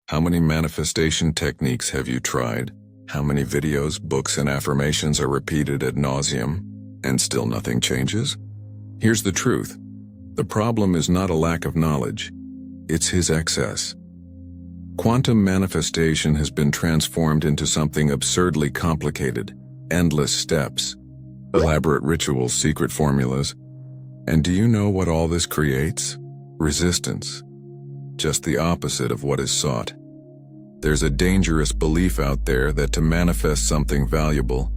How many manifestation techniques have you tried? How many videos, books, and affirmations are repeated ad nauseum, and still nothing changes? Here's the truth. The problem is not a lack of knowledge. It's his excess. Quantum manifestation has been transformed into something absurdly complicated. Endless steps, elaborate rituals, secret formulas. And do you know what all this creates? Resistance. Just the opposite of what is sought. There's a dangerous belief out there that to manifest something valuable,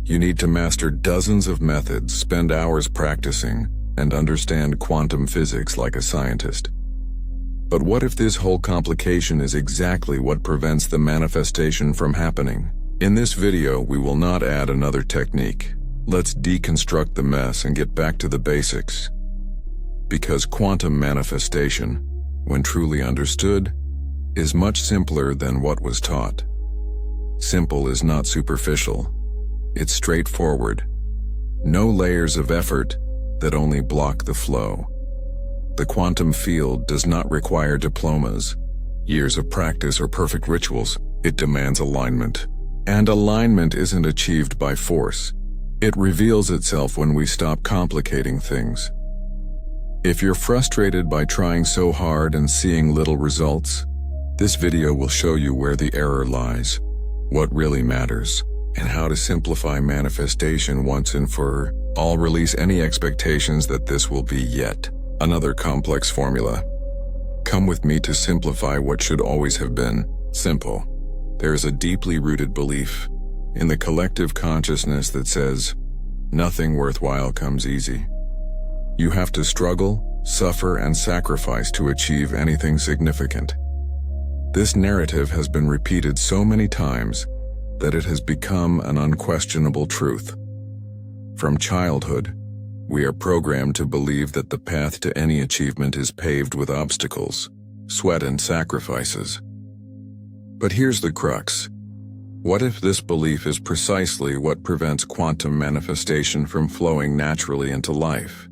you need to master dozens of methods, spend hours practicing, and understand quantum physics like a scientist. But what if this whole complication is exactly what prevents the manifestation from happening? In this video, we will not add another technique. Let's deconstruct the mess and get back to the basics. Because quantum manifestation, when truly understood, is much simpler than what was taught. Simple is not superficial. It's straightforward. No layers of effort that only block the flow. The quantum field does not require diplomas, years of practice, or perfect rituals. It demands alignment. And alignment isn't achieved by force. It reveals itself when we stop complicating things. If you're frustrated by trying so hard and seeing little results, this video will show you where the error lies, what really matters, and how to simplify manifestation once and for all. Release any expectations that this will be yet another complex formula. Come with me to simplify what should always have been simple. There is a deeply rooted belief in the collective consciousness that says, nothing worthwhile comes easy. You have to struggle, suffer, and sacrifice to achieve anything significant. This narrative has been repeated so many times that it has become an unquestionable truth. From childhood, we are programmed to believe that the path to any achievement is paved with obstacles, sweat, and sacrifices. But here's the crux. What if this belief is precisely what prevents quantum manifestation from flowing naturally into life?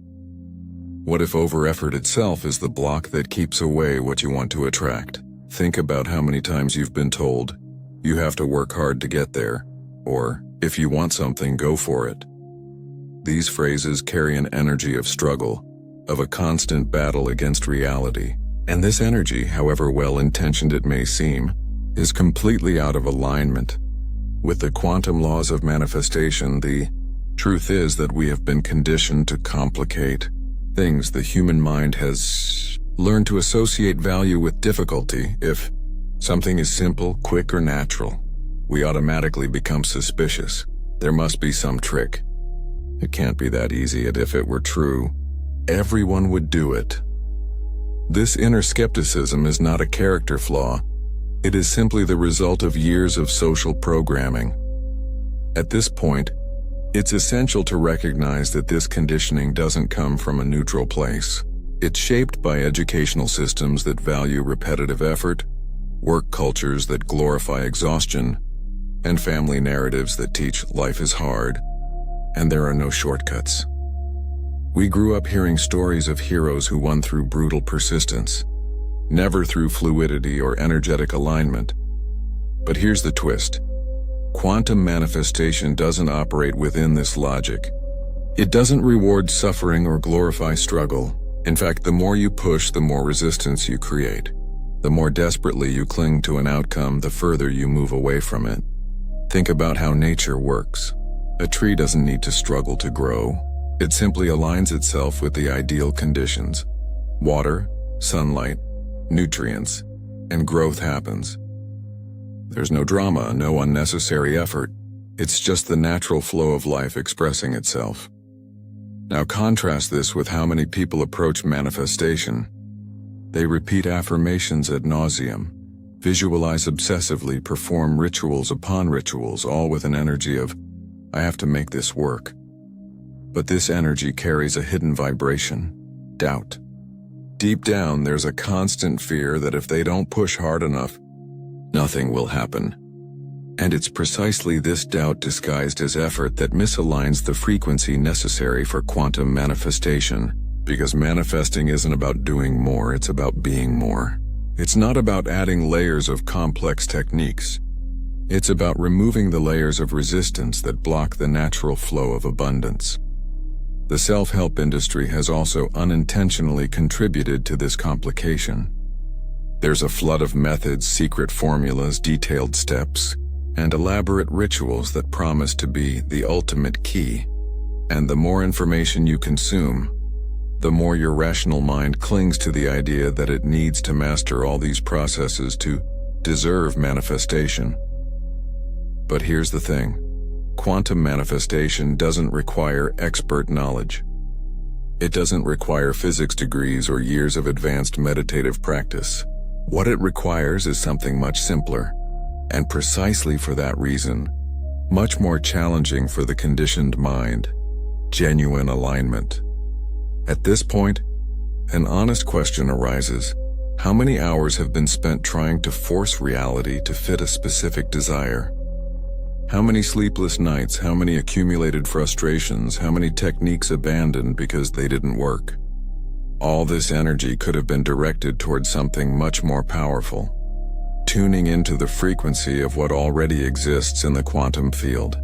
What if over-effort itself is the block that keeps away what you want to attract? Think about how many times you've been told, you have to work hard to get there, or, if you want something, go for it. These phrases carry an energy of struggle, of a constant battle against reality. And this energy, however well-intentioned it may seem, is completely out of alignment with the quantum laws of manifestation. The truth is that we have been conditioned to complicate things. The human mind has learned to associate value with difficulty. If something is simple, quick, or natural, we automatically become suspicious. There must be some trick. It can't be that easy, and if it were true, everyone would do it. This inner skepticism is not a character flaw. It is simply the result of years of social programming. At this point, it's essential to recognize that this conditioning doesn't come from a neutral place. It's shaped by educational systems that value repetitive effort, work cultures that glorify exhaustion, and family narratives that teach life is hard, and there are no shortcuts. We grew up hearing stories of heroes who won through brutal persistence, never through fluidity or energetic alignment. But here's the twist. Quantum manifestation doesn't operate within this logic. It doesn't reward suffering or glorify struggle. In fact, the more you push, the more resistance you create. The more desperately you cling to an outcome, the further you move away from it. Think about how nature works. A tree doesn't need to struggle to grow. It simply aligns itself with the ideal conditions. Water, sunlight, nutrients, and growth happens. There's no drama, no unnecessary effort. It's just the natural flow of life expressing itself. Now contrast this with how many people approach manifestation. They repeat affirmations ad nauseum, visualize obsessively, perform rituals upon rituals, all with an energy of, I have to make this work. But this energy carries a hidden vibration, doubt. Deep down, there's a constant fear that if they don't push hard enough, nothing will happen. And it's precisely this doubt disguised as effort that misaligns the frequency necessary for quantum manifestation, because manifesting isn't about doing more, it's about being more. It's not about adding layers of complex techniques. It's about removing the layers of resistance that block the natural flow of abundance. The self-help industry has also unintentionally contributed to this complication. There's a flood of methods, secret formulas, detailed steps, and elaborate rituals that promise to be the ultimate key. And the more information you consume, the more your rational mind clings to the idea that it needs to master all these processes to deserve manifestation. But here's the thing. Quantum manifestation doesn't require expert knowledge. It doesn't require physics degrees or years of advanced meditative practice. What it requires is something much simpler, and precisely for that reason, much more challenging for the conditioned mind: genuine alignment. At this point, an honest question arises. How many hours have been spent trying to force reality to fit a specific desire? How many sleepless nights, how many accumulated frustrations, how many techniques abandoned because they didn't work? All this energy could have been directed towards something much more powerful, tuning into the frequency of what already exists in the quantum field.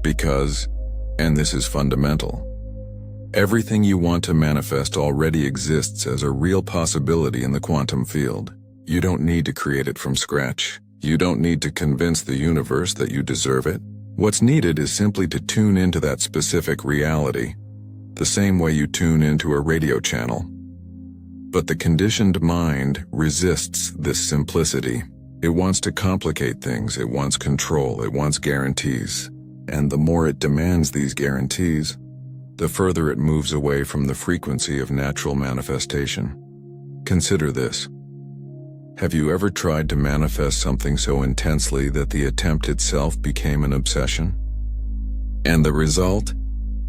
Because, and this is fundamental, everything you want to manifest already exists as a real possibility in the quantum field. You don't need to create it from scratch. You don't need to convince the universe that you deserve it. What's needed is simply to tune into that specific reality, the same way you tune into a radio channel. But the conditioned mind resists this simplicity. It wants to complicate things, it wants control, it wants guarantees. And the more it demands these guarantees, the further it moves away from the frequency of natural manifestation. Consider this. Have you ever tried to manifest something so intensely that the attempt itself became an obsession? And the result?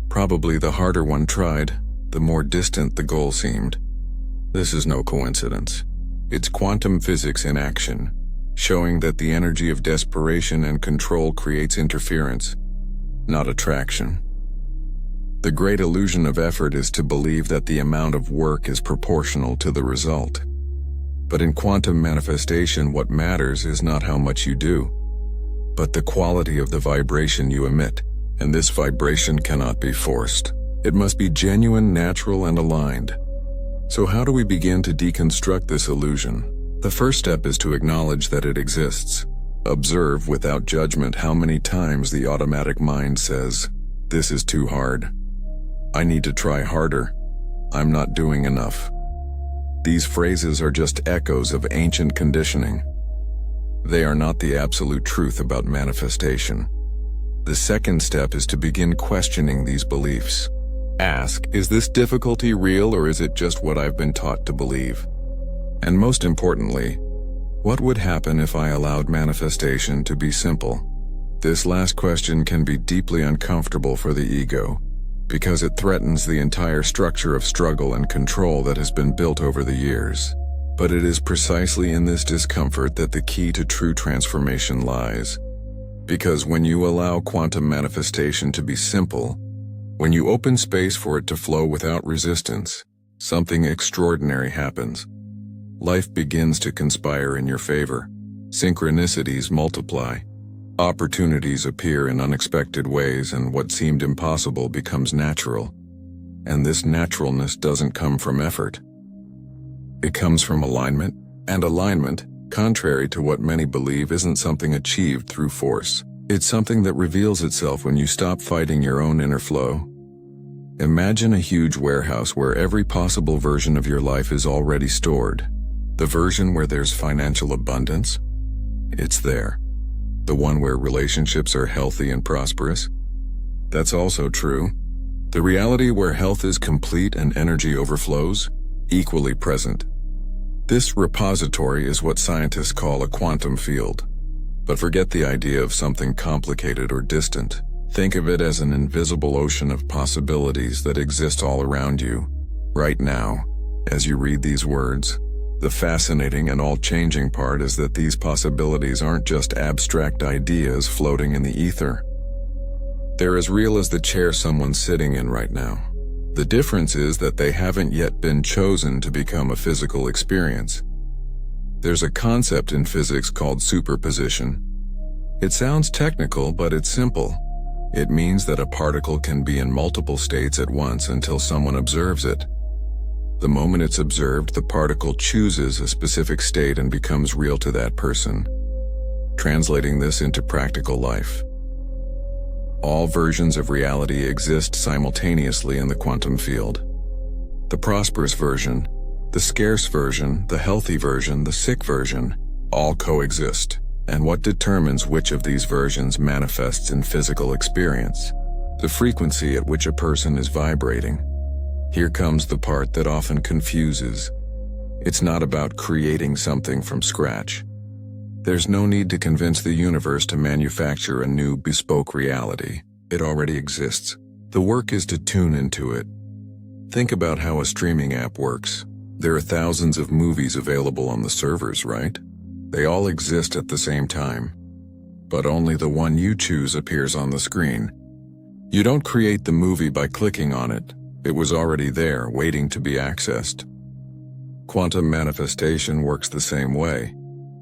Probably the harder one tried, the more distant the goal seemed. This is no coincidence. It's quantum physics in action, showing that the energy of desperation and control creates interference, not attraction. The great illusion of effort is to believe that the amount of work is proportional to the result. But in quantum manifestation, what matters is not how much you do, but the quality of the vibration you emit. And this vibration cannot be forced. It must be genuine, natural, and aligned. So how do we begin to deconstruct this illusion? The first step is to acknowledge that it exists. Observe without judgment how many times the automatic mind says, "This is too hard. I need to try harder. I'm not doing enough." These phrases are just echoes of ancient conditioning. They are not the absolute truth about manifestation. The second step is to begin questioning these beliefs. Ask, is this difficulty real, or is it just what I've been taught to believe? And most importantly, what would happen if I allowed manifestation to be simple? This last question can be deeply uncomfortable for the ego, because it threatens the entire structure of struggle and control that has been built over the years. But it is precisely in this discomfort that the key to true transformation lies. Because when you allow quantum manifestation to be simple, when you open space for it to flow without resistance, something extraordinary happens. Life begins to conspire in your favor. Synchronicities multiply. Opportunities appear in unexpected ways, and what seemed impossible becomes natural. And this naturalness doesn't come from effort. It comes from alignment, and alignment, contrary to what many believe, isn't something achieved through force. It's something that reveals itself when you stop fighting your own inner flow. Imagine a huge warehouse where every possible version of your life is already stored. The version where there's financial abundance? It's there. The one where relationships are healthy and prosperous? That's also true. The reality where health is complete and energy overflows? Equally present. This repository is what scientists call a quantum field. But forget the idea of something complicated or distant. Think of it as an invisible ocean of possibilities that exist all around you, right now, as you read these words. The fascinating and all-changing part is that these possibilities aren't just abstract ideas floating in the ether. They're as real as the chair someone's sitting in right now. The difference is that they haven't yet been chosen to become a physical experience. There's a concept in physics called superposition. It sounds technical, but it's simple. It means that a particle can be in multiple states at once until someone observes it. The moment it's observed, the particle chooses a specific state and becomes real to that person. Translating this into practical life. All versions of reality exist simultaneously in the quantum field. The prosperous version, the scarce version, the healthy version, the sick version, all coexist. And what determines which of these versions manifests in physical experience? The frequency at which a person is vibrating. Here comes the part that often confuses. It's not about creating something from scratch. There's no need to convince the universe to manufacture a new bespoke reality. It already exists. The work is to tune into it. Think about how a streaming app works. There are thousands of movies available on the servers, right? They all exist at the same time. But only the one you choose appears on the screen. You don't create the movie by clicking on it. It was already there, waiting to be accessed. Quantum manifestation works the same way.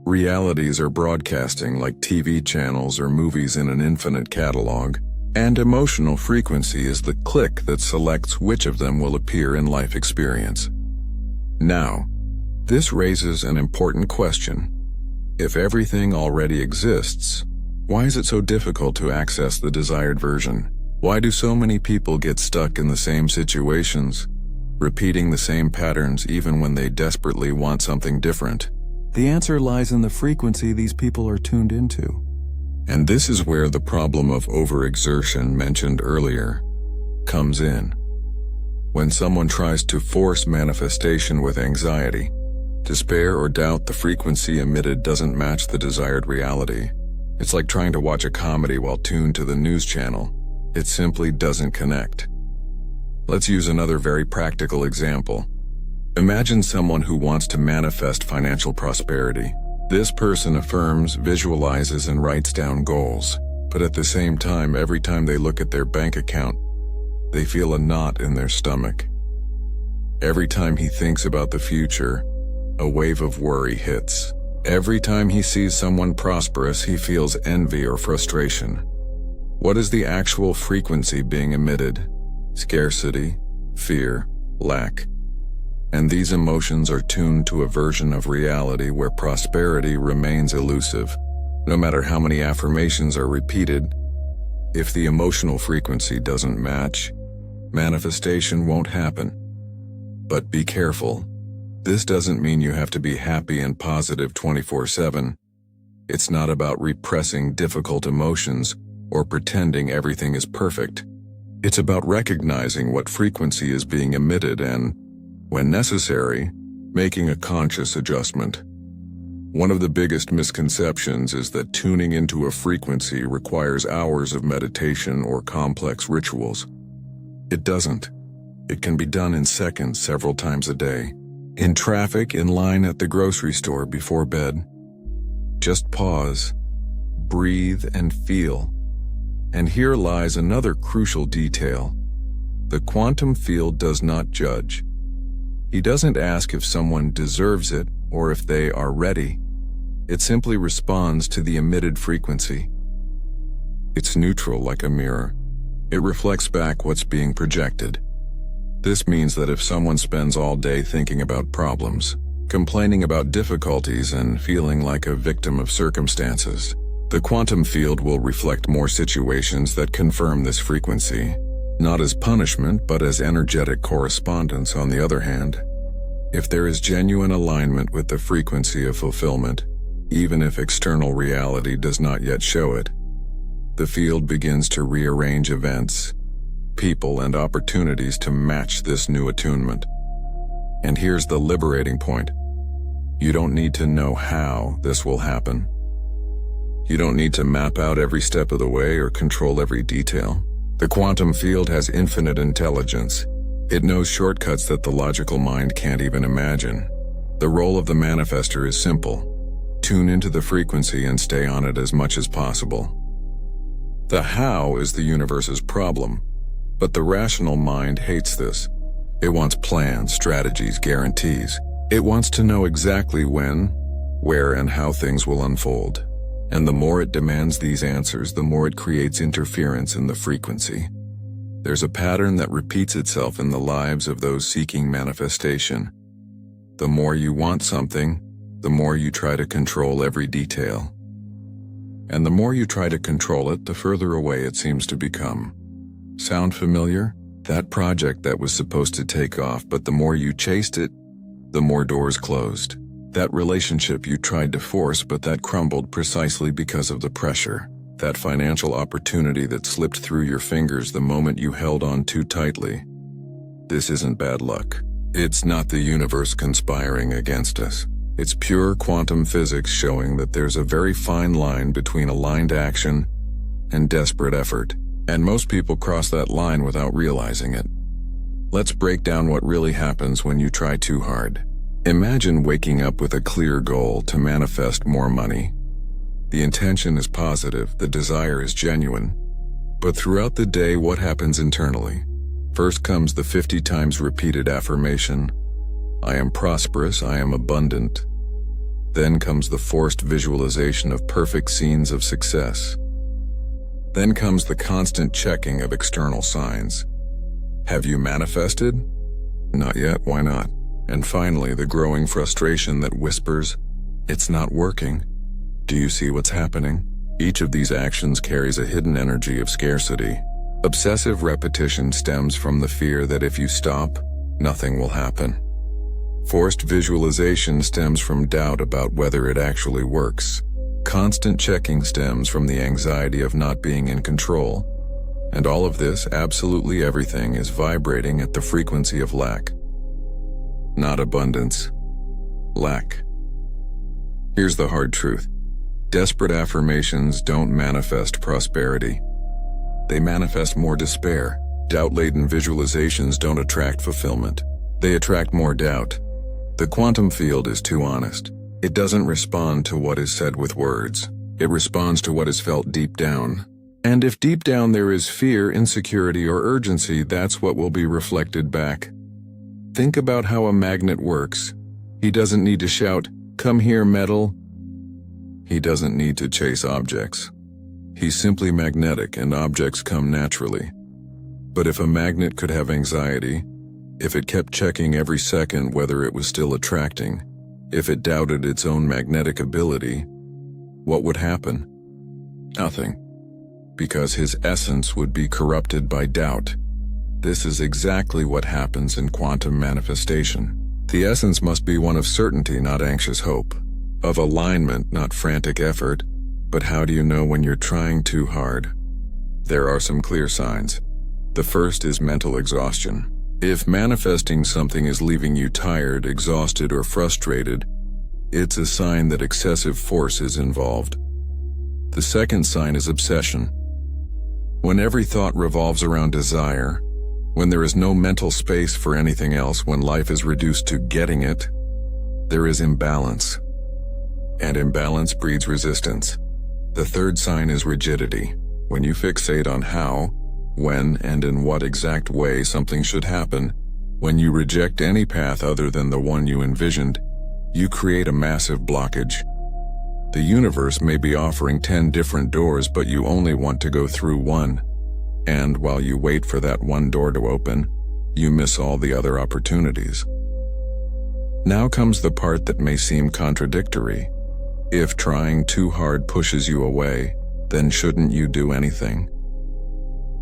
Realities are broadcasting like TV channels or movies in an infinite catalog, and emotional frequency is the click that selects which of them will appear in life experience. Now, this raises an important question. If everything already exists, why is it so difficult to access the desired version? Why do so many people get stuck in the same situations, repeating the same patterns even when they desperately want something different? The answer lies in the frequency these people are tuned into. And this is where the problem of overexertion mentioned earlier comes in. When someone tries to force manifestation with anxiety, despair, or doubt, the frequency emitted doesn't match the desired reality. It's like trying to watch a comedy while tuned to the news channel. It simply doesn't connect. Let's use another very practical example. Imagine someone who wants to manifest financial prosperity. This person affirms, visualizes, and writes down goals. But at the same time, every time they look at their bank account, they feel a knot in their stomach. Every time he thinks about the future, a wave of worry hits. Every time he sees someone prosperous, he feels envy or frustration. What is the actual frequency being emitted? Scarcity, fear, lack. And these emotions are tuned to a version of reality where prosperity remains elusive. No matter how many affirmations are repeated, if the emotional frequency doesn't match, manifestation won't happen. But be careful. This doesn't mean you have to be happy and positive 24/7. It's not about repressing difficult emotions or pretending everything is perfect. It's about recognizing what frequency is being emitted and, when necessary, making a conscious adjustment. One of the biggest misconceptions is that tuning into a frequency requires hours of meditation or complex rituals. It doesn't. It can be done in seconds several times a day. In traffic, in line at the grocery store, before bed. Just pause, breathe, and feel. And here lies another crucial detail. The quantum field does not judge. He doesn't ask if someone deserves it or if they are ready. It simply responds to the emitted frequency. It's neutral like a mirror. It reflects back what's being projected. This means that if someone spends all day thinking about problems, complaining about difficulties, and feeling like a victim of circumstances, the quantum field will reflect more situations that confirm this frequency, not as punishment but as energetic correspondence. On the other hand, if there is genuine alignment with the frequency of fulfillment, even if external reality does not yet show it, the field begins to rearrange events, people, and opportunities to match this new attunement. And here's the liberating point. You don't need to know how this will happen. You don't need to map out every step of the way or control every detail. The quantum field has infinite intelligence. It knows shortcuts that the logical mind can't even imagine. The role of the manifester is simple. Tune into the frequency and stay on it as much as possible. The how is the universe's problem, but the rational mind hates this. It wants plans, strategies, guarantees. It wants to know exactly when, where and how things will unfold. And the more it demands these answers, the more it creates interference in the frequency. There's a pattern that repeats itself in the lives of those seeking manifestation. The more you want something, the more you try to control every detail. And the more you try to control it, the further away it seems to become. Sound familiar? That project that was supposed to take off, but the more you chased it, the more doors closed. That relationship you tried to force, but that crumbled precisely because of the pressure. That financial opportunity that slipped through your fingers the moment you held on too tightly. This isn't bad luck. It's not the universe conspiring against us. It's pure quantum physics showing that there's a very fine line between aligned action and desperate effort. And most people cross that line without realizing it. Let's break down what really happens when you try too hard. Imagine waking up with a clear goal to manifest more money. The intention is positive, the desire is genuine. But throughout the day, what happens internally? First comes the 50 times repeated affirmation, I am prosperous, I am abundant. Then comes the forced visualization of perfect scenes of success. Then comes the constant checking of external signs. Have you manifested? Not yet, why not? And finally, the growing frustration that whispers, it's not working. Do you see what's happening? Each of these actions carries a hidden energy of scarcity. Obsessive repetition stems from the fear that if you stop, nothing will happen. Forced visualization stems from doubt about whether it actually works. Constant checking stems from the anxiety of not being in control. And all of this, absolutely everything, is vibrating at the frequency of lack. Not abundance. Lack. Here's the hard truth. Desperate affirmations don't manifest prosperity. They manifest more despair. Doubt-laden visualizations don't attract fulfillment. They attract more doubt. The quantum field is too honest. It doesn't respond to what is said with words. It responds to what is felt deep down. And if deep down there is fear, insecurity, or urgency, that's what will be reflected back. Think about how a magnet works. He doesn't need to shout, "Come here, metal." He doesn't need to chase objects. He's simply magnetic and objects come naturally. But if a magnet could have anxiety, if it kept checking every second whether it was still attracting, if it doubted its own magnetic ability, what would happen? Nothing. Because his essence would be corrupted by doubt. This is exactly what happens in quantum manifestation. The essence must be one of certainty, not anxious hope. Of alignment, not frantic effort. But how do you know when you're trying too hard? There are some clear signs. The first is mental exhaustion. If manifesting something is leaving you tired, exhausted, or frustrated, it's a sign that excessive force is involved. The second sign is obsession. When every thought revolves around desire, when there is no mental space for anything else, when life is reduced to getting it, there is imbalance. And imbalance breeds resistance. The third sign is rigidity. When you fixate on how, when, and in what exact way something should happen, when you reject any path other than the one you envisioned, you create a massive blockage. The universe may be offering 10 different doors, but you only want to go through one. And while you wait for that one door to open, you miss all the other opportunities. Now comes the part that may seem contradictory. If trying too hard pushes you away, then shouldn't you do anything?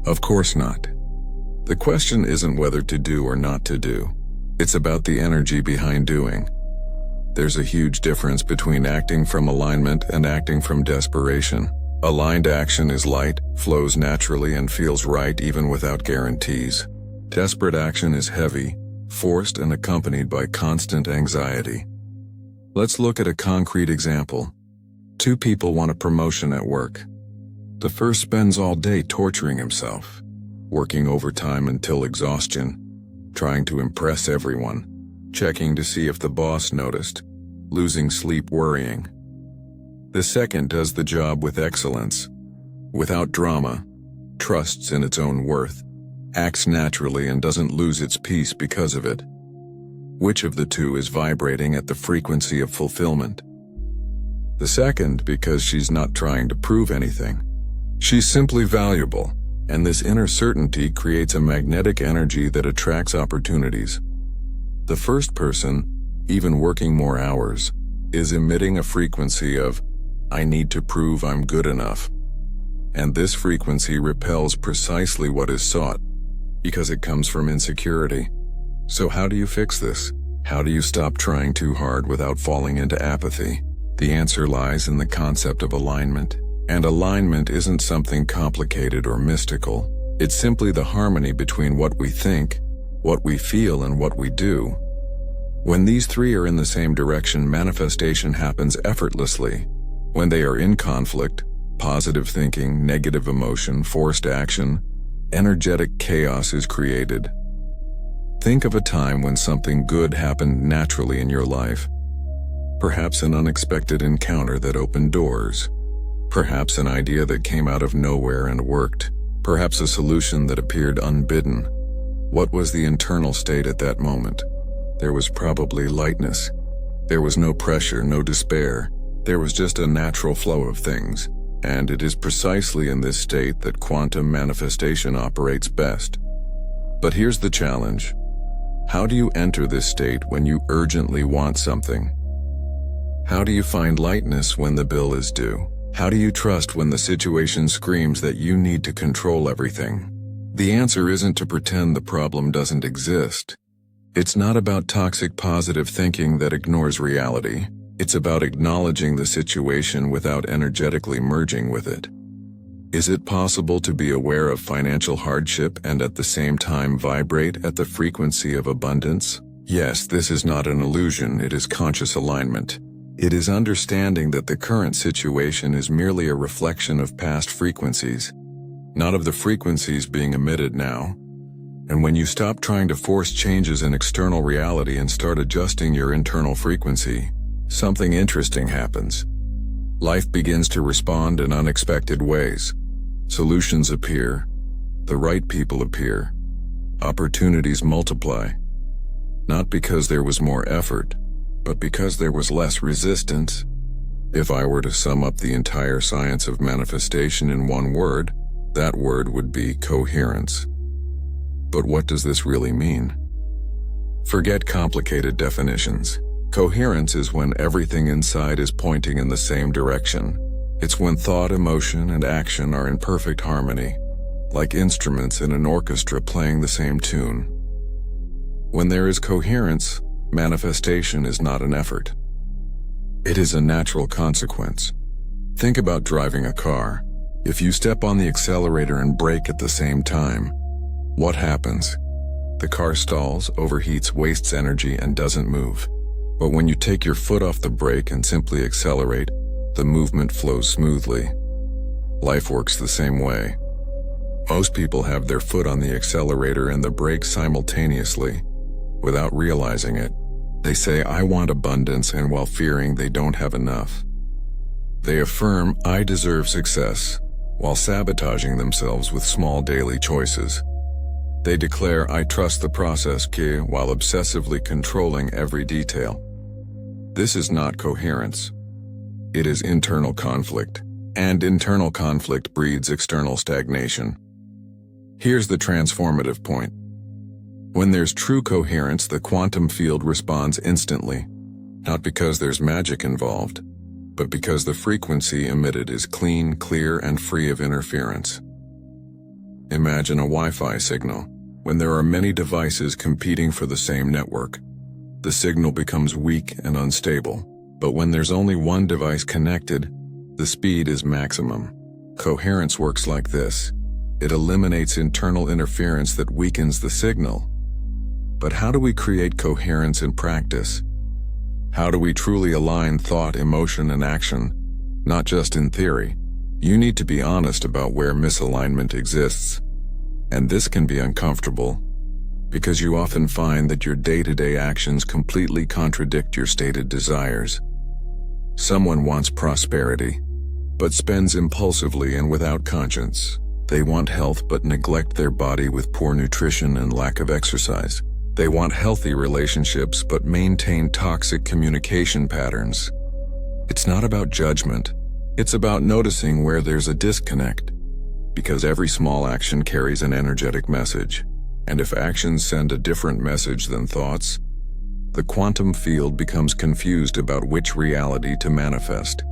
Of course not. The question isn't whether to do or not to do. It's about the energy behind doing. There's a huge difference between acting from alignment and acting from desperation. Aligned action is light, flows naturally, and feels right even without guarantees. Desperate action is heavy, forced, and accompanied by constant anxiety. Let's look at a concrete example. Two people want a promotion at work. The first spends all day torturing himself, working overtime until exhaustion, trying to impress everyone, checking to see if the boss noticed, losing sleep worrying. The second does the job with excellence, without drama, trusts in its own worth, acts naturally and doesn't lose its peace because of it. Which of the two is vibrating at the frequency of fulfillment? The second, because she's not trying to prove anything. She's simply valuable, and this inner certainty creates a magnetic energy that attracts opportunities. The first person, even working more hours, is emitting a frequency of, "I need to prove I'm good enough." And this frequency repels precisely what is sought, because it comes from insecurity. So how do you fix this? How do you stop trying too hard without falling into apathy? The answer lies in the concept of alignment. And alignment isn't something complicated or mystical. It's simply the harmony between what we think, what we feel, and what we do. When these three are in the same direction, manifestation happens effortlessly. When they are in conflict, positive thinking, negative emotion, forced action, energetic chaos is created. Think of a time when something good happened naturally in your life. Perhaps an unexpected encounter that opened doors. Perhaps an idea that came out of nowhere and worked. Perhaps a solution that appeared unbidden. What was the internal state at that moment? There was probably lightness. There was no pressure, no despair. There was just a natural flow of things. And it is precisely in this state that quantum manifestation operates best. But here's the challenge. How do you enter this state when you urgently want something? How do you find lightness when the bill is due? How do you trust when the situation screams that you need to control everything? The answer isn't to pretend the problem doesn't exist. It's not about toxic positive thinking that ignores reality. It's about acknowledging the situation without energetically merging with it. Is it possible to be aware of financial hardship and at the same time vibrate at the frequency of abundance? Yes, this is not an illusion, it is conscious alignment. It is understanding that the current situation is merely a reflection of past frequencies, not of the frequencies being emitted now. And when you stop trying to force changes in external reality and start adjusting your internal frequency, something interesting happens. Life begins to respond in unexpected ways. Solutions appear. The right people appear. Opportunities multiply. Not because there was more effort, but because there was less resistance. If I were to sum up the entire science of manifestation in one word, that word would be coherence. But what does this really mean? Forget complicated definitions. Coherence is when everything inside is pointing in the same direction. It's when thought, emotion, and action are in perfect harmony, like instruments in an orchestra playing the same tune. When there is coherence, manifestation is not an effort. It is a natural consequence. Think about driving a car. If you step on the accelerator and brake at the same time, what happens? The car stalls, overheats, wastes energy, and doesn't move. But when you take your foot off the brake and simply accelerate, the movement flows smoothly. Life works the same way. Most people have their foot on the accelerator and the brake simultaneously. Without realizing it, they say, "I want abundance," and while fearing they don't have enough. They affirm, "I deserve success," while sabotaging themselves with small daily choices. They declare, "I trust the process," while obsessively controlling every detail. This is not coherence. It is internal conflict, and internal conflict breeds external stagnation. Here's the transformative point. When there's true coherence, the quantum field responds instantly, not because there's magic involved, but because the frequency emitted is clean, clear, and free of interference. Imagine a Wi-Fi signal. When there are many devices competing for the same network, the signal becomes weak and unstable. But when there's only one device connected, the speed is maximum. Coherence works like this. It eliminates internal interference that weakens the signal. But how do we create coherence in practice? How do we truly align thought, emotion, and action? Not just in theory. You need to be honest about where misalignment exists. And this can be uncomfortable, because you often find that your day-to-day actions completely contradict your stated desires. Someone wants prosperity, but spends impulsively and without conscience. They want health but neglect their body with poor nutrition and lack of exercise. They want healthy relationships but maintain toxic communication patterns. It's not about judgment. It's about noticing where there's a disconnect. Because every small action carries an energetic message. And if actions send a different message than thoughts, the quantum field becomes confused about which reality to manifest.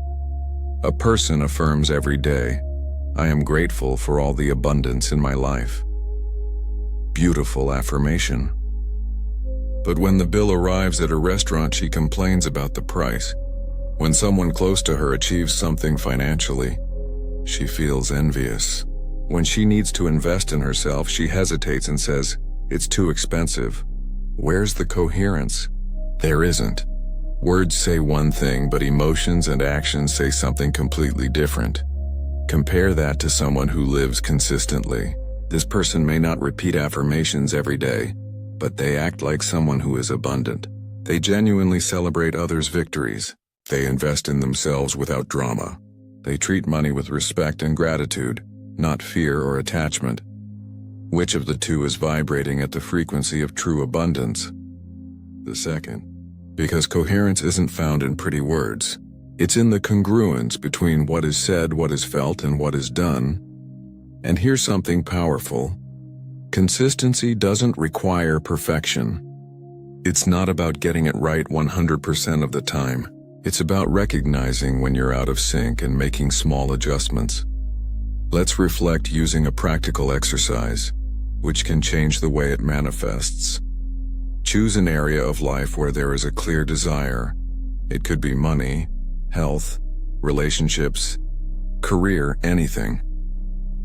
A person affirms every day, "I am grateful for all the abundance in my life." Beautiful affirmation. But when the bill arrives at a restaurant, she complains about the price. When someone close to her achieves something financially, she feels envious. When she needs to invest in herself, she hesitates and says, "It's too expensive." Where's the coherence? There isn't. Words say one thing, but emotions and actions say something completely different. Compare that to someone who lives consistently. This person may not repeat affirmations every day, but they act like someone who is abundant. They genuinely celebrate others' victories. They invest in themselves without drama. They treat money with respect and gratitude, not fear or attachment. Which of the two is vibrating at the frequency of true abundance? The second. Because coherence isn't found in pretty words. It's in the congruence between what is said, what is felt, and what is done. And here's something powerful. Consistency doesn't require perfection. It's not about getting it right 100% of the time. It's about recognizing when you're out of sync and making small adjustments. Let's reflect using a practical exercise, which can change the way it manifests. Choose an area of life where there is a clear desire. It could be money, health, relationships, career, anything.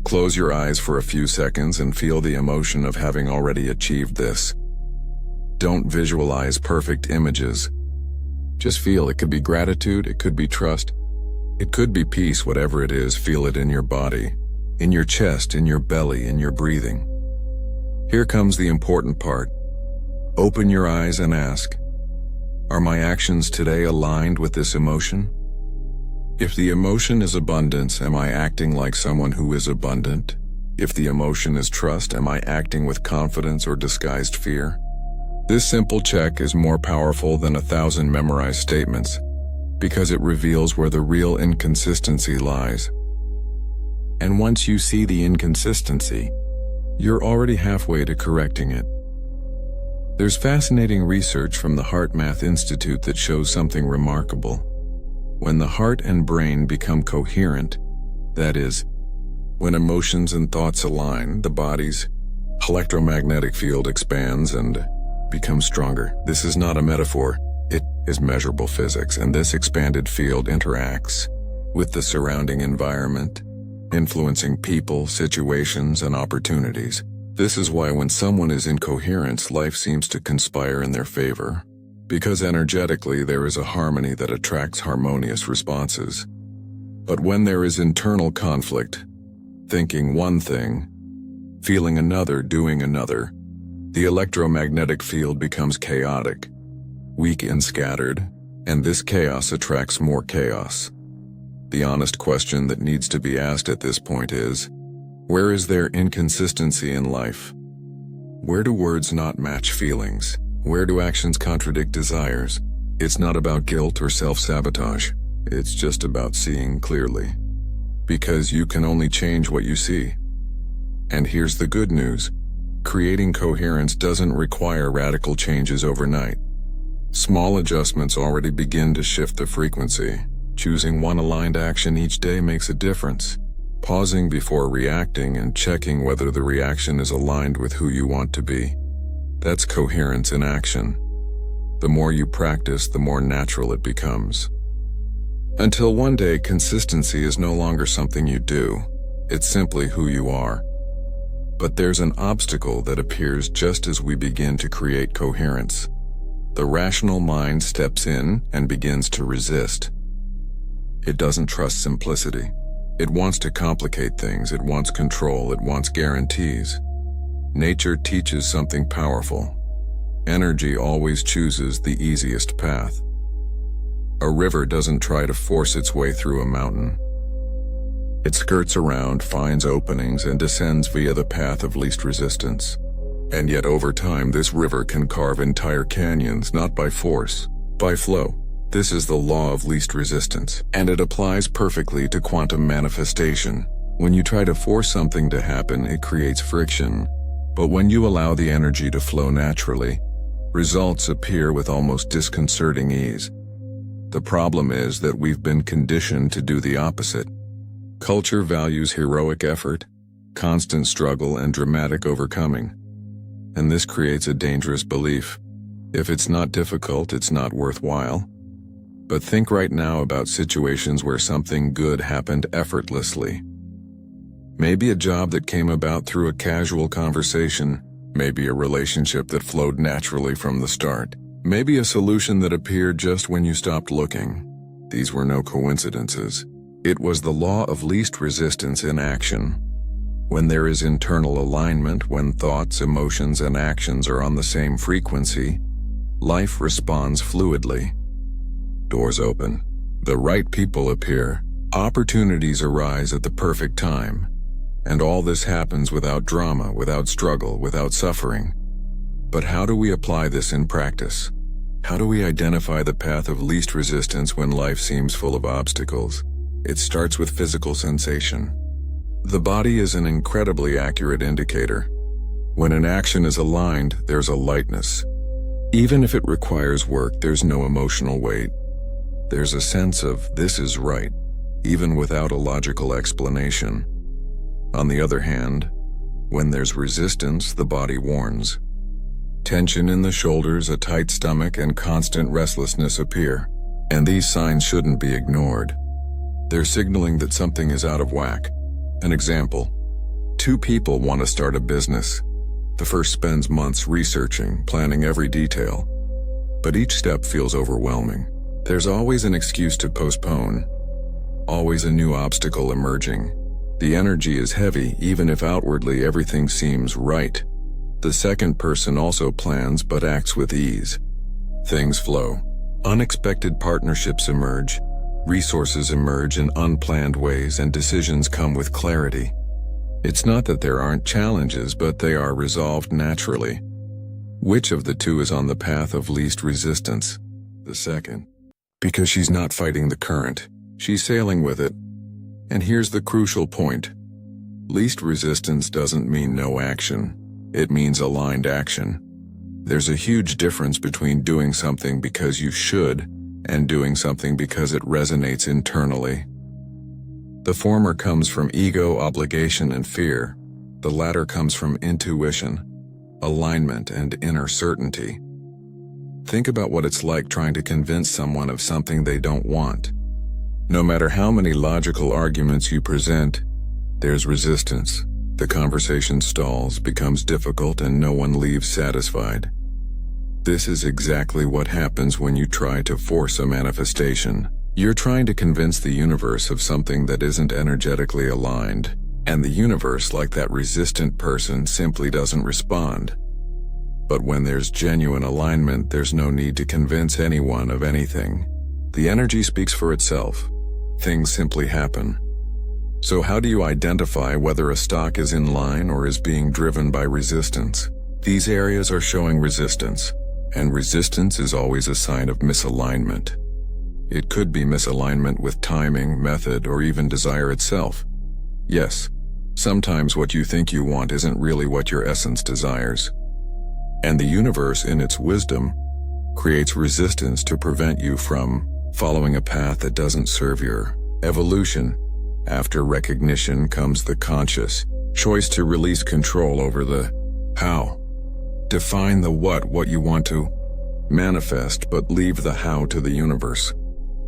Close your eyes for a few seconds and feel the emotion of having already achieved this. Don't visualize perfect images. Just feel. It could be gratitude, it could be trust, it could be peace. Whatever it is, feel it in your body, in your chest, in your belly, in your breathing. Here comes the important part. Open your eyes and ask, are my actions today aligned with this emotion? If the emotion is abundance, am I acting like someone who is abundant? If the emotion is trust, am I acting with confidence or disguised fear? This simple check is more powerful than 1,000 memorized statements, because it reveals where the real inconsistency lies. And once you see the inconsistency, you're already halfway to correcting it. There's fascinating research from the HeartMath Institute that shows something remarkable. When the heart and brain become coherent, that is, when emotions and thoughts align, the body's electromagnetic field expands and becomes stronger. This is not a metaphor. It is measurable physics, and this expanded field interacts with the surrounding environment, influencing people, situations, and opportunities. This is why when someone is in coherence, life seems to conspire in their favor. Because energetically there is a harmony that attracts harmonious responses. But when there is internal conflict, thinking one thing, feeling another, doing another, the electromagnetic field becomes chaotic, weak and scattered, and this chaos attracts more chaos. The honest question that needs to be asked at this point is, where is there inconsistency in life? Where do words not match feelings? Where do actions contradict desires? It's not about guilt or self-sabotage. It's just about seeing clearly. Because you can only change what you see. And here's the good news. Creating coherence doesn't require radical changes overnight. Small adjustments already begin to shift the frequency. Choosing one aligned action each day makes a difference. Pausing before reacting and checking whether the reaction is aligned with who you want to be. That's coherence in action. The more you practice, the more natural it becomes. Until one day, consistency is no longer something you do. It's simply who you are. But there's an obstacle that appears just as we begin to create coherence. The rational mind steps in and begins to resist. It doesn't trust simplicity. It wants to complicate things. It wants control. It wants guarantees. Nature teaches something powerful. Energy always chooses the easiest path. A river doesn't try to force its way through a mountain. It skirts around, finds openings, and descends via the path of least resistance. And yet over time, this river can carve entire canyons, not by force, by flow. This is the law of least resistance, and it applies perfectly to quantum manifestation. When you try to force something to happen, it creates friction. But when you allow the energy to flow naturally, results appear with almost disconcerting ease. The problem is that we've been conditioned to do the opposite. Culture values heroic effort, constant struggle, and dramatic overcoming. And this creates a dangerous belief. If it's not difficult, it's not worthwhile. But think right now about situations where something good happened effortlessly. Maybe a job that came about through a casual conversation, maybe a relationship that flowed naturally from the start, maybe a solution that appeared just when you stopped looking. These were no coincidences. It was the law of least resistance in action. When there is internal alignment, when thoughts, emotions, and actions are on the same frequency, life responds fluidly. Doors open. The right people appear. Opportunities arise at the perfect time. And all this happens without drama, without struggle, without suffering. But how do we apply this in practice? How do we identify the path of least resistance when life seems full of obstacles? It starts with physical sensation. The body is an incredibly accurate indicator. When an action is aligned, there's a lightness. Even if it requires work, there's no emotional weight. There's a sense of, this is right, even without a logical explanation. On the other hand, when there's resistance, the body warns. Tension in the shoulders, a tight stomach, and constant restlessness appear. And these signs shouldn't be ignored. They're signaling that something is out of whack. An example: 2 people want to start a business. The first spends months researching, planning every detail. But each step feels overwhelming. There's always an excuse to postpone. Always a new obstacle emerging. The energy is heavy, even if outwardly everything seems right. The second person also plans but acts with ease. Things flow. Unexpected partnerships emerge. Resources emerge in unplanned ways, and decisions come with clarity. It's not that there aren't challenges, but they are resolved naturally. Which of the two is on the path of least resistance? The second. Because she's not fighting the current. She's sailing with it. And here's the crucial point. Least resistance doesn't mean no action. It means aligned action. There's a huge difference between doing something because you should and doing something because it resonates internally. The former comes from ego, obligation, and fear. The latter comes from intuition, alignment, and inner certainty. Think about what it's like trying to convince someone of something they don't want. No matter how many logical arguments you present, there's resistance. The conversation stalls, becomes difficult, and no one leaves satisfied. This is exactly what happens when you try to force a manifestation. You're trying to convince the universe of something that isn't energetically aligned, and the universe, like that resistant person, simply doesn't respond. But when there's genuine alignment, there's no need to convince anyone of anything. The energy speaks for itself. Things simply happen. So how do you identify whether a stock is in line or is being driven by resistance? These areas are showing resistance, and resistance is always a sign of misalignment. It could be misalignment with timing, method, or even desire itself. Yes, sometimes what you think you want isn't really what your essence desires. And the universe, in its wisdom, creates resistance to prevent you from following a path that doesn't serve your evolution. After recognition comes the conscious choice to release control over the how. Define the what you want to manifest, but leave the how to the universe.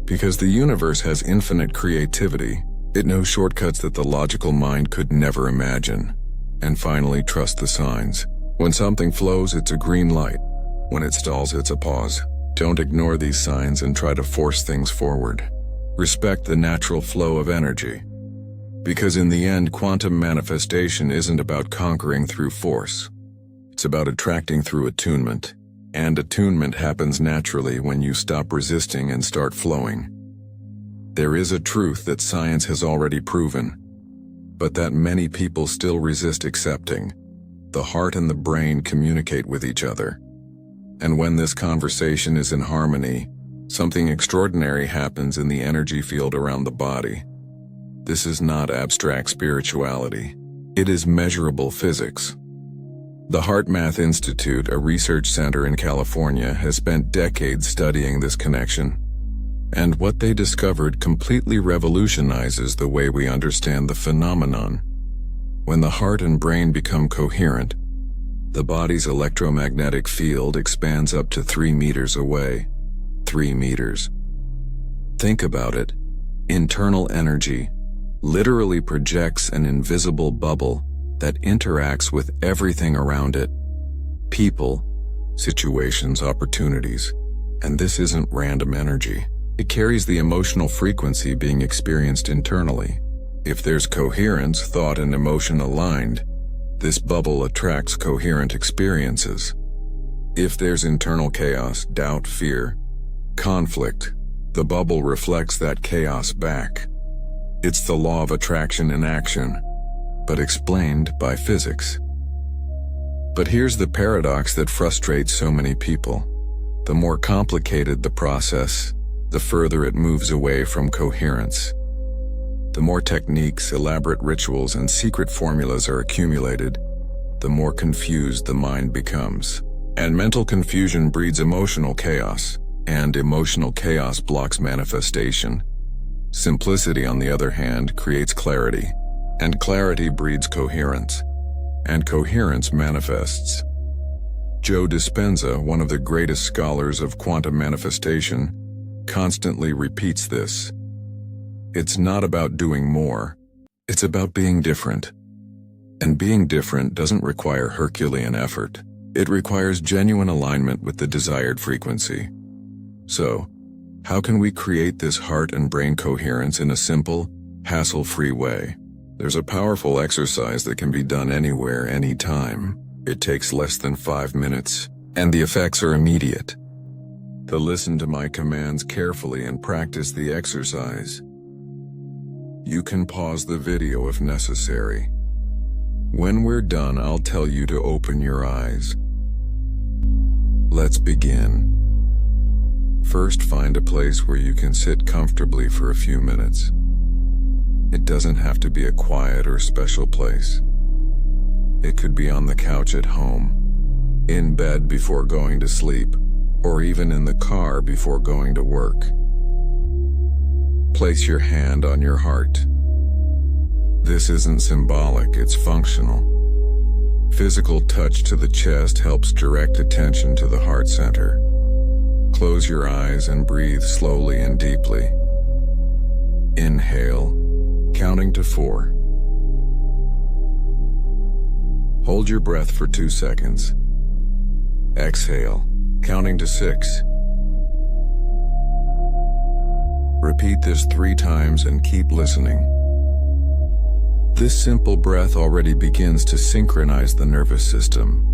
Because the universe has infinite creativity, it knows shortcuts that the logical mind could never imagine. And finally, trust the signs. When something flows, it's a green light. When it stalls, it's a pause. Don't ignore these signs and try to force things forward. Respect the natural flow of energy. Because in the end, quantum manifestation isn't about conquering through force. It's about attracting through attunement. And attunement happens naturally when you stop resisting and start flowing. There is a truth that science has already proven, but that many people still resist accepting. The heart and the brain communicate with each other. And when this conversation is in harmony, Something extraordinary happens in the energy field around the body. This is not abstract spirituality. It is measurable physics. The HeartMath Institute, a research center in California, has spent decades studying this connection. And what they discovered completely revolutionizes the way we understand the phenomenon. When the heart and brain become coherent, the body's electromagnetic field expands up to 3 meters away. 3 meters. Think about it. Internal energy literally projects an invisible bubble that interacts with everything around it. People, situations, opportunities. And this isn't random energy. It carries the emotional frequency being experienced internally. If there's coherence, thought and emotion aligned, this bubble attracts coherent experiences. If there's internal chaos, doubt, fear, conflict, the bubble reflects that chaos back. It's the law of attraction in action, but explained by physics. But here's the paradox that frustrates so many people. The more complicated the process, the further it moves away from coherence. The more techniques, elaborate rituals, and secret formulas are accumulated, the more confused the mind becomes. And mental confusion breeds emotional chaos, and emotional chaos blocks manifestation. Simplicity, on the other hand, creates clarity, and clarity breeds coherence, and coherence manifests. Joe Dispenza, one of the greatest scholars of quantum manifestation, constantly repeats this. It's not about doing more, it's about being different. And being different doesn't require Herculean effort. It requires genuine alignment with the desired frequency. So, how can we create this heart and brain coherence in a simple, hassle-free way? There's a powerful exercise that can be done anywhere, anytime. It takes less than 5 minutes, and the effects are immediate. To listen to my commands carefully and practice the exercise. You can pause the video if necessary. When we're done, I'll tell you to open your eyes. Let's begin. First, find a place where you can sit comfortably for a few minutes. It doesn't have to be a quiet or special place. It could be on the couch at home, in bed before going to sleep, or even in the car before going to work. Place your hand on your heart. This isn't symbolic, it's functional. Physical touch to the chest helps direct attention to the heart center. Close your eyes and breathe slowly and deeply. Inhale, counting to 4. Hold your breath for 2 seconds. Exhale, counting to 6. Repeat this 3 times and keep listening. This simple breath already begins to synchronize the nervous system.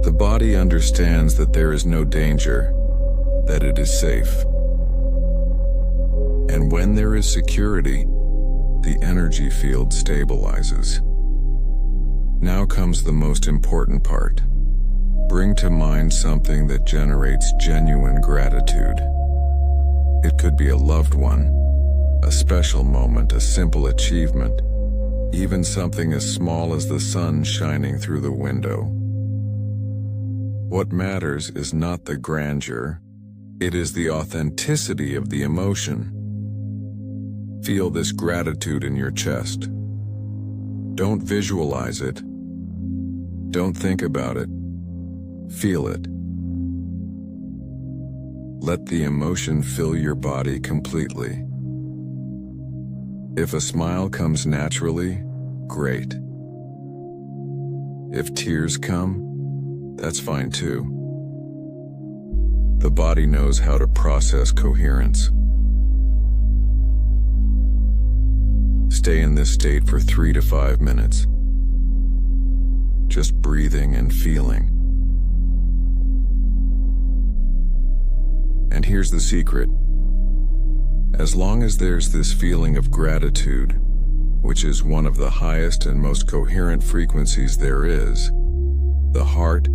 The body understands that there is no danger, that it is safe. And when there is security, the energy field stabilizes. Now comes the most important part. Bring to mind something that generates genuine gratitude. It could be a loved one, a special moment, a simple achievement, even something as small as the sun shining through the window. What matters is not the grandeur, it is the authenticity of the emotion. Feel this gratitude in your chest. Don't visualize it. Don't think about it. Feel it. Let the emotion fill your body completely. If a smile comes naturally, great. If tears come, that's fine too. The body knows how to process coherence. Stay in this state for 3 to 5 minutes. Just breathing and feeling. And here's the secret. As long as there's this feeling of gratitude, which is one of the highest and most coherent frequencies there is, the heart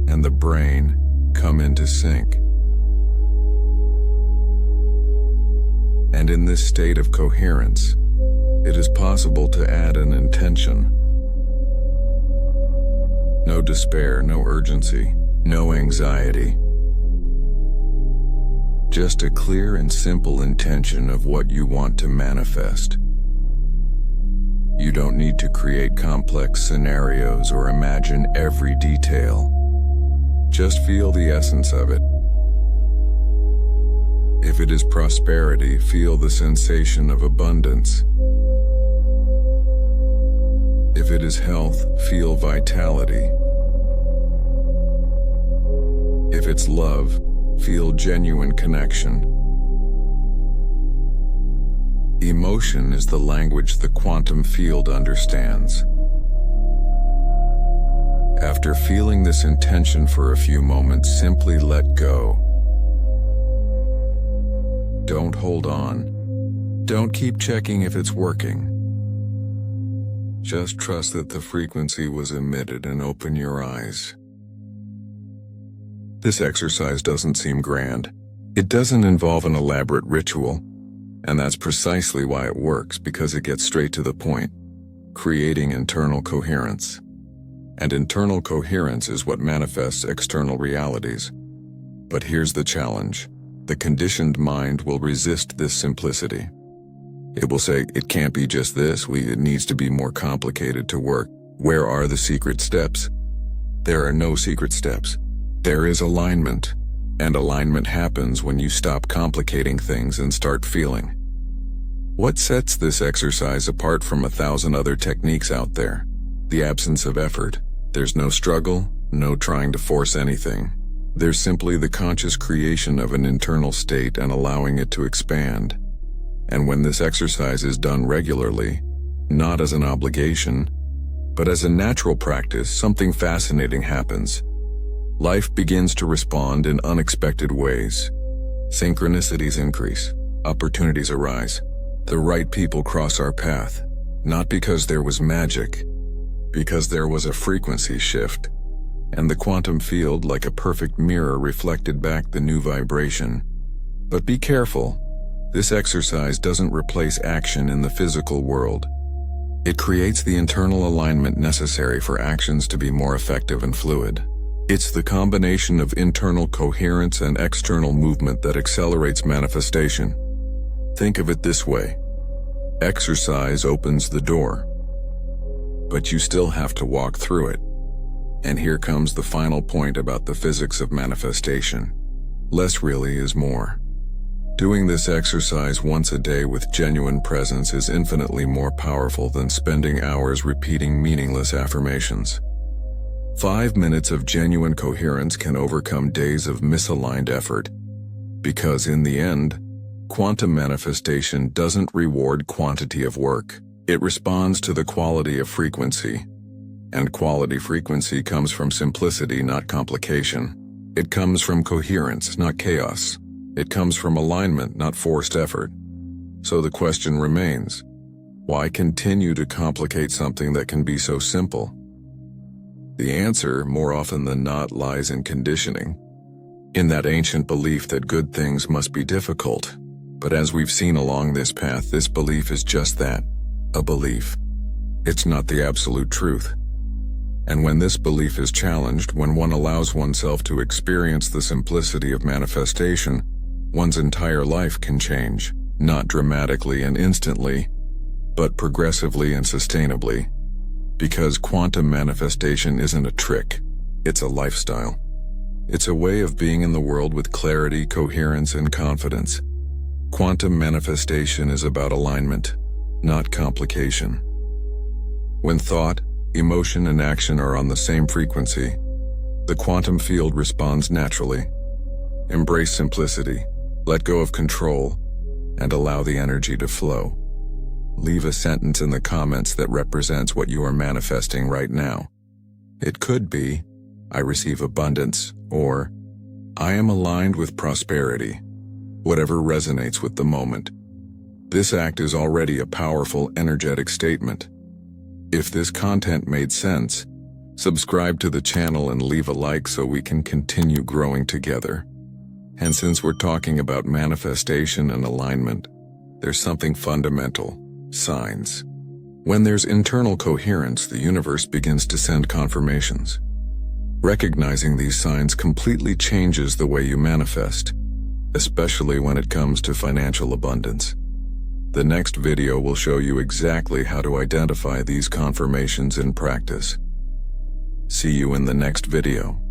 and the brain come into sync. And in this state of coherence, it is possible to add an intention. No despair, no urgency, no anxiety. Just a clear and simple intention of what you want to manifest. You don't need to create complex scenarios or imagine every detail. Just feel the essence of it. If it is prosperity, feel the sensation of abundance. If it is health, feel vitality. If it's love, feel genuine connection. Emotion is the language the quantum field understands. After feeling this intention for a few moments, simply let go. Don't hold on. Don't keep checking if it's working. Just trust that the frequency was emitted and open your eyes. This exercise doesn't seem grand. It doesn't involve an elaborate ritual, and that's precisely why it works, because it gets straight to the point, creating internal coherence. And internal coherence is what manifests external realities. But here's the challenge. The conditioned mind will resist this simplicity. It will say, it can't be just this, it needs to be more complicated to work. Where are the secret steps? There are no secret steps. There is alignment, and alignment happens when you stop complicating things and start feeling. What sets this exercise apart from 1,000 other techniques out there? The absence of effort. There's no struggle, no trying to force anything. There's simply the conscious creation of an internal state and allowing it to expand. And when this exercise is done regularly, not as an obligation, but as a natural practice, something fascinating happens. Life begins to respond in unexpected ways. Synchronicities increase, opportunities arise. The right people cross our path, not because there was magic, because there was a frequency shift. And the quantum field, like a perfect mirror, reflected back the new vibration. But be careful. This exercise doesn't replace action in the physical world. It creates the internal alignment necessary for actions to be more effective and fluid. It's the combination of internal coherence and external movement that accelerates manifestation. Think of it this way. Exercise opens the door, but you still have to walk through it. And here comes the final point about the physics of manifestation. Less really is more. Doing this exercise once a day with genuine presence is infinitely more powerful than spending hours repeating meaningless affirmations. 5 minutes of genuine coherence can overcome days of misaligned effort. Because in the end, quantum manifestation doesn't reward quantity of work. It responds to the quality of frequency. And quality frequency comes from simplicity, not complication. It comes from coherence, not chaos. It comes from alignment, not forced effort. So the question remains, why continue to complicate something that can be so simple? The answer, more often than not, lies in conditioning. In that ancient belief that good things must be difficult. But as we've seen along this path, this belief is just that, a belief. It's not the absolute truth. And when this belief is challenged, when one allows oneself to experience the simplicity of manifestation, one's entire life can change, not dramatically and instantly, but progressively and sustainably. Because quantum manifestation isn't a trick, it's a lifestyle. It's a way of being in the world with clarity, coherence, and confidence. Quantum manifestation is about alignment, not complication. When thought, emotion, and action are on the same frequency, the quantum field responds naturally. Embrace simplicity, let go of control, and allow the energy to flow. Leave a sentence in the comments that represents what you are manifesting right now. It could be, I receive abundance, or I am aligned with prosperity. Whatever resonates with the moment. This act is already a powerful, energetic statement. If this content made sense, subscribe to the channel and leave a like so we can continue growing together. And since we're talking about manifestation and alignment, There's something fundamental: signs. When there's internal coherence, the universe begins to send confirmations. Recognizing these signs completely changes the way you manifest, especially when it comes to financial abundance. The next video will show you exactly how to identify these confirmations in practice. See you in the next video.